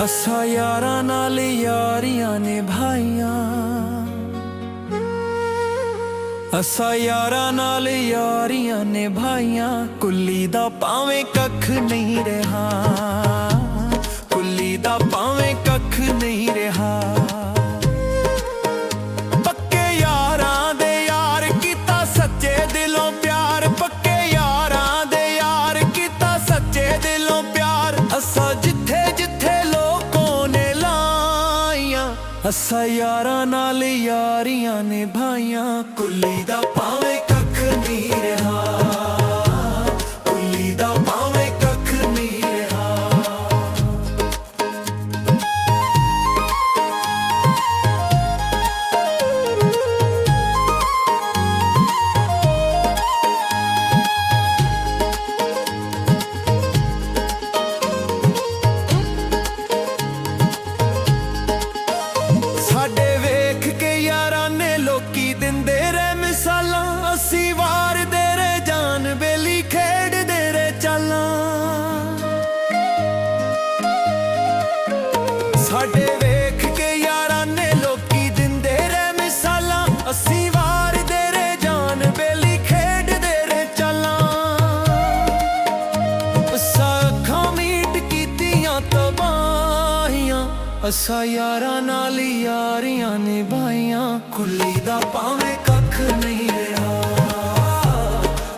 ਅਸਾਂ ਯਾਰਾਂ ਨਾਲ ਯਾਰੀਆਂ ਨਿਭਾਈਆਂ, ਅਸਾਂ ਯਾਰਾਂ ਨਾਲ ਯਾਰੀਆਂ ਨਿਭਾਈਆਂ। ਕੁੱਲੀ ਦਾ ਭਾਵੇਂ ਕੱਖ ਨਹੀਂ ਰਿਹਾ, ਕੁੱਲੀ ਦਾ ਭਾਵੇਂ ਕੱਖ ਨਹੀਂ ਰਿਹਾ। ਪੱਕੇ ਯਾਰਾਂ ਦੇ ਯਾਰ ਕੀਤਾ ਸੱਚੇ ਦਿਲੋਂ ਪਿਆਰ, ਪੱਕੇ ਯਾਰਾਂ ਦੇ ਯਾਰ ਕੀਤਾ ਸੱਚੇ ਦਿਲੋਂ ਪਿਆਰ। ਅਸਾਂ ਜਿੱਥੇ ਜਿੱਥੇ ਲੋਕਾਂ ਨੇ ਲਾਈਆਂ, ਅਸਾਂ ਯਾਰਾਂ ਨਾਲ ਯਾਰੀਆਂ ਨਿਭਾਈਆਂ। ਕੁੱਲੀ ਦਾ ਭਾਵੇਂ ਕੱਖ ਨਹੀਂ ਰਿਹਾ, ਕੁੱਲੀ ਦਾ ਭਾਵੇਂ ਕੱਖ ਨਹੀਂ ਰਿਹਾ। ਸਾਡੇ ਵੇਖ ਕੇ ਯਾਰਾਂ ਨੇ ਲੋਕੀ ਦਿੰਦੇ ਰਹੇ ਮਿਸਾਲਾਂ, ਅਸੀਂ ਵਾਰਦੇ ਰਹੇ ਜਾਨ ਬੇਲੀ ਖੇਡਦੇ ਰਹੇ ਚਾਲਾਂ। ਸਾਡੇ ਵੇਖ ਕੇ ਯਾਰਾਂ ਨੇ ਲੋਕੀ ਦਿੰਦੇ ਰਹੇ ਮਿਸਾਲਾਂ, ਅਸੀਂ ਵਾਰਦੇ ਰਹੇ ਜਾਨ ਬੇਲੀ ਖੇਡਦੇ ਰਹੇ ਚਾਲਾਂ। ਅੱਖਾਂ ਮੀਟ ਕੀਤੀਆਂ ਤਬਾਹੀਆਂ, ਅਸਾਂ ਯਾਰਾਂ ਨਾਲ ਯਾਰੀਆਂ ਨਿਭਾਈਆਂ। ਕੁੱਲੀ ਦਾ ਭਾਵੇਂ ਕੱਖ ਨਹੀਂ ਰਿਹਾ,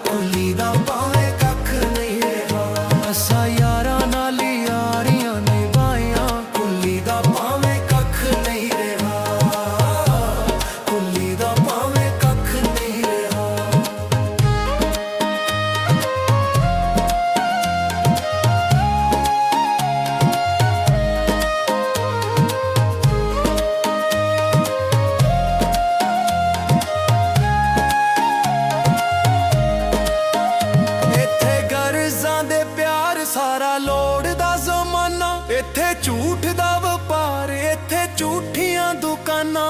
ਕੁੱਲੀ ਦਾ ਭਾਵੇਂ ਕੱਖ ਨਹੀਂ ਰਿਹਾ। ਅਸਾਂ ਯਾਰਾਂ ਨਾਲ ਯਾਰੀਆਂ ਨਿਭਾਈਆਂ। ਕੁੱਲੀ ਦਾ ਭਾਵੇਂ ਕੱਖ ਨਹੀਂ ਰਿਹਾ, ਕੁੱਲੀ ਦਾ ਭਾਵੇਂ ਕੱਖ ਨਹੀਂ ਰਿਹਾ। ਸਾਰਾ ਲੋੜ ਦਾ ਜ਼ਮਾਨਾ, ਇੱਥੇ ਝੂਠ ਦਾ ਵਪਾਰ, ਇੱਥੇ ਝੂਠੀਆਂ ਦੁਕਾਨਾਂ।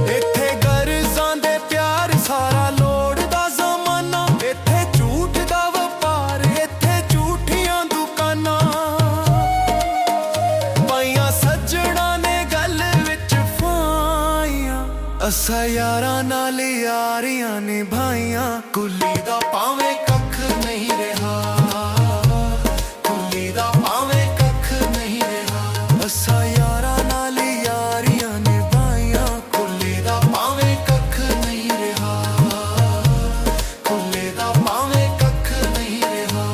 ਇੱਥੇ ਗਰਜ਼ਾਂ ਦੇ ਪਿਆਰ, ਸਾਰਾ ਲੋੜ ਦਾ ਜ਼ਮਾਨਾ, ਇੱਥੇ ਝੂਠ ਦਾ ਵਪਾਰ, ਇੱਥੇ ਝੂਠੀਆਂ ਦੁਕਾਨਾਂ। ਪਾਈਆਂ ਸੱਜਣਾ ਨੇ ਗੱਲ ਵਿੱਚ ਫਾਈਆਂ, ਅਸਾਂ ਯਾਰਾਂ ਨਾਲ ਯਾਰੀਆਂ ਨਿਭਾਈਆਂ। ਕੁੱਲੀ ਦਾ ਭਾਵੇਂ ਕੱਖ ਨਹੀਂ ਰਿਹਾ, ਕੁੱਲੀ ਦਾ ਭਾਵੇਂ ਕੱਖ ਨਹੀਂ ਰਿਹਾ। ਅਸਾਂ ਯਾਰਾਂ ਨਾਲ ਯਾਰੀਆਂ ਨਿਭਾਈਆਂ। ਕੁੱਲੀ ਦਾ ਭਾਵੇਂ ਕੱਖ ਨਹੀਂ ਰਿਹਾ, ਕੁੱਲੀ ਦਾ ਭਾਵੇਂ ਕੱਖ ਨਹੀਂ ਰਿਹਾ।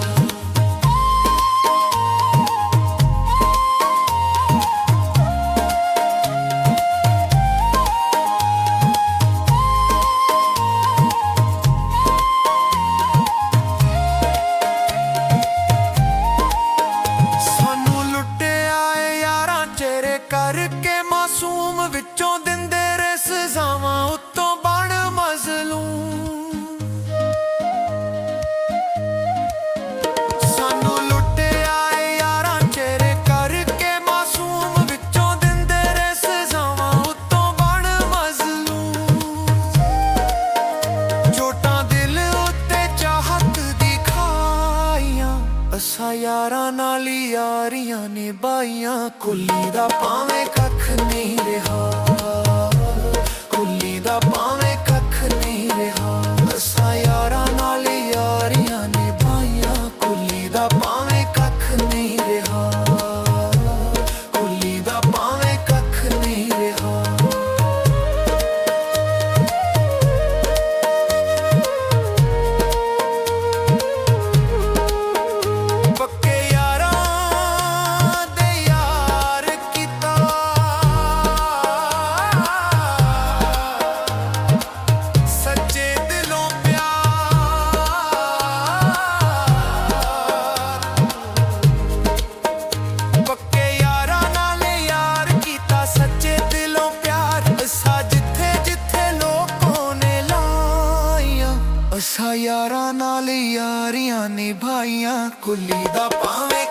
ਕਰਕੇ ਮਾਸੂਮ ਵਿੱਚੋਂ ਦਿੰਦੇ ਰਹੇ ਸਜ਼ਾਵਾਂ, ਉੱਤੋਂ ਬਣ ਮਜ਼ਲੂਮ। ਸਾਨੂੰ ਲੁੱਟਿਆ ਏ ਯਾਰਾਂ ਚਿਹਰੇ ਕਰਕੇ ਮਾਸੂਮ ਵਿੱਚੋਂ ਦਿੰਦੇ ਰਹੇ ਸਜ਼ਾਵਾਂ, ਉੱਤੋਂ ਬਣ ਮਜ਼ਲੂਮ। ਚੋਟਾਂ ਦਿਲ ਉੱਤੇ ਚਾਹਤ ਦੀ ਖਾਈਆਂ, ਅਸਾਂ ਯਾਰਾਂ ਨਾਲ ਯਾਰੀਆਂ ਨਿਭਾਈਆਂ। ਕੁੱਲੀ ਦਾ ਭਾਵੇਂ ਕੱਖ ਨਹੀਂ ਰਿਹਾ, ਕੁੱਲੀ ਦਾ ਭਾਵੇਂ ਕੱਖ ਨਹੀਂ ਰਿਹਾ। ਅਸਾਂ ਯਾਰਾਂ ਨਾਲ ਯਾਰੀਆਂ ਨਿਭਾਈਆਂ। ਕੁੱਲੀ ਦਾ ਭਾਵੇਂ ਕੱਖ ਨਹੀਂ ਰਿਹਾ, ਕੁੱਲੀ ਦਾ ਭਾਵੇਂ ਕੱਖ ਨਹੀਂ ਰਿਹਾ। ਪੱਕੇ ਯਾਰਾਂ ਦੇ ਯਾਰ ਕੀਤਾ ਸੱਚੇ ਦਿਲੋਂ ਪਿਆਰ। ਪੱਕੇ ਯਾਰਾਂ ਨਾਲ ਯਾਰ ਕੀਤਾ ਸੱਚੇ ਦਿਲੋਂ ਪਿਆਰ। ਅਸਾਂ ਜਿੱਥੇ ਜਿੱਥੇ ਲੋਕਾਂ ਨੇ ਲਾਈਆਂ, ਅਸਾਂ ਯਾਰਾਂ ਨਾਲ ਯਾਰੀਆਂ ਨਿਭਾਈਆਂ। ਕੁੱਲੀ ਦਾ ਭਾਵੇਂ